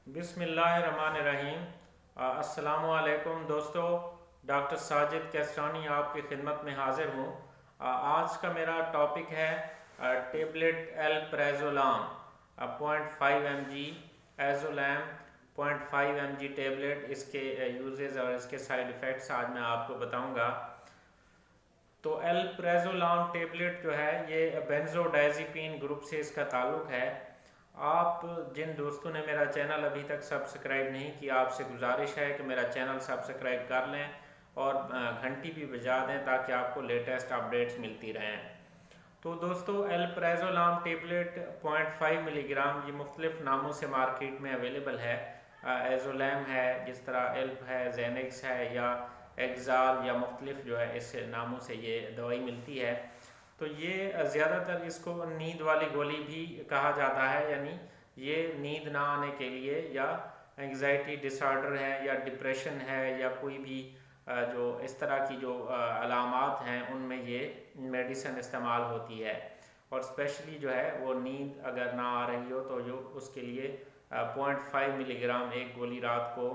बिस्मिल्लाहिर्रहमानिर्रहीम। अस्सलामुअलैकुम दोस्तों, डॉक्टर साजिद कैस्टानी आपकी खिदमत में हाजिर हूँ। आज का मेरा टॉपिक है टेबलेट एल्प्राज़ोलाम 0.5 mg, एज़ोलैम 0.5 mg टेबलेट, इसके यूजेस और इसके साइड इफ़ेक्ट्स आज मैं आपको बताऊँगा। तो एल्प्राज़ोलाम टेबलेट जो है ये बेंजोडायज़ेपिन ग्रुप से इसका ताल्लुक़ है। आप जिन दोस्तों ने मेरा चैनल अभी तक सब्सक्राइब नहीं किया, आपसे गुजारिश है कि मेरा चैनल सब्सक्राइब कर लें और घंटी भी बजा दें ताकि आपको लेटेस्ट अपडेट्स मिलती रहें। तो दोस्तों, एल्प्राज़ोलाम टेबलेट 0.5 मिलीग्राम ये मुख्तलिफ नामों से मार्केट में अवेलेबल है। एज़ोलैम है, जिस तरह एल्प है, जेनेक्स है या एक्साल या मुख्तलिफ जो है इस नामों से ये दवाई मिलती है। तो ये ज़्यादातर इसको नींद वाली गोली भी कहा जाता है, यानी ये नींद ना आने के लिए या एंग्जाइटी डिसऑर्डर है या डिप्रेशन है या कोई भी जो इस तरह की जो अलामात हैं उनमें ये मेडिसिन इस्तेमाल होती है। और स्पेशली जो है वो नींद अगर ना आ रही हो तो जो उसके लिए 0.5 मिलीग्राम एक गोली रात को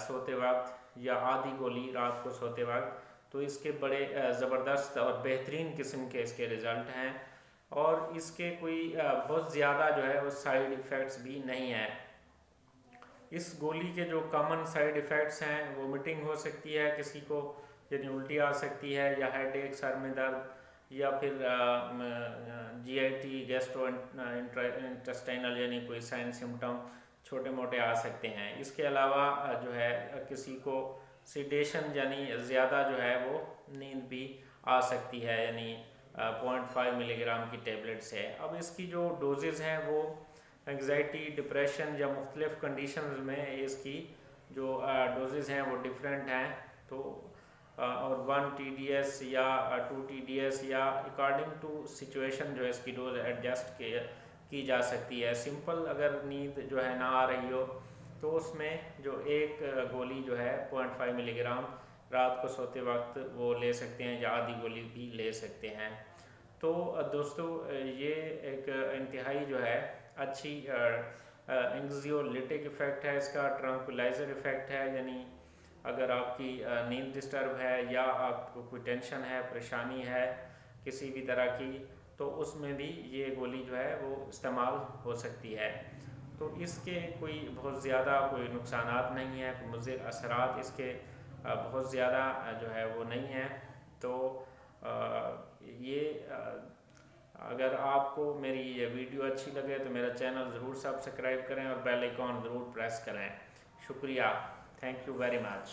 सोते वक्त या आधी गोली रात को सोते वक्त, तो इसके बड़े ज़बरदस्त और बेहतरीन किस्म के इसके रिज़ल्ट हैं और इसके कोई बहुत ज़्यादा जो है वो साइड इफ़ेक्ट्स भी नहीं है। इस गोली के जो कॉमन साइड इफ़ेक्ट्स हैं, वोमिटिंग हो सकती है किसी को, यानी उल्टी आ सकती है, या हेडेक, सर में दर्द, या फिर GIT गैस्ट्रो इंटेस्टाइनल यानी कोई साइन सिम्टम छोटे मोटे आ सकते हैं। इसके अलावा जो है किसी को सीडेशन यानी ज़्यादा जो है वो नींद भी आ सकती है, यानी 0.5 मिलीग्राम की टेबलेट से। अब इसकी जो डोजेज़ हैं वो एंग्जाइटी, डिप्रेशन या मुख्तलिफ़ कंडीशंस में इसकी जो डोजेज़ हैं वो डिफरेंट हैं। तो और 1 TDS या 2 TDS या अकॉर्डिंग टू सिचुएशन जो है इसकी डोज एडजस्ट की जा सकती है। सिंपल अगर नींद जो है ना आ रही हो तो उसमें जो एक गोली जो है 0.5 मिलीग्राम रात को सोते वक्त वो ले सकते हैं या आधी गोली भी ले सकते हैं। तो दोस्तों, ये एक इंतहाई जो है अच्छी एंग्जियोलिटिक इफ़ेक्ट है इसका, ट्रंक्विलाइज़र इफ़ेक्ट है, यानी अगर आपकी नींद डिस्टर्ब है या आपको कोई टेंशन है, परेशानी है किसी भी तरह की, तो उसमें भी ये गोली जो है वो इस्तेमाल हो सकती है। तो इसके कोई बहुत ज़्यादा कोई नुकसानात नहीं है, कोई मुज़िर असरात इसके बहुत ज़्यादा जो है वो नहीं है। तो ये अगर आपको मेरी ये वीडियो अच्छी लगे तो मेरा चैनल ज़रूर सब्सक्राइब करें और बेल आइकॉन ज़रूर प्रेस करें। शुक्रिया, थैंक यू वेरी मच।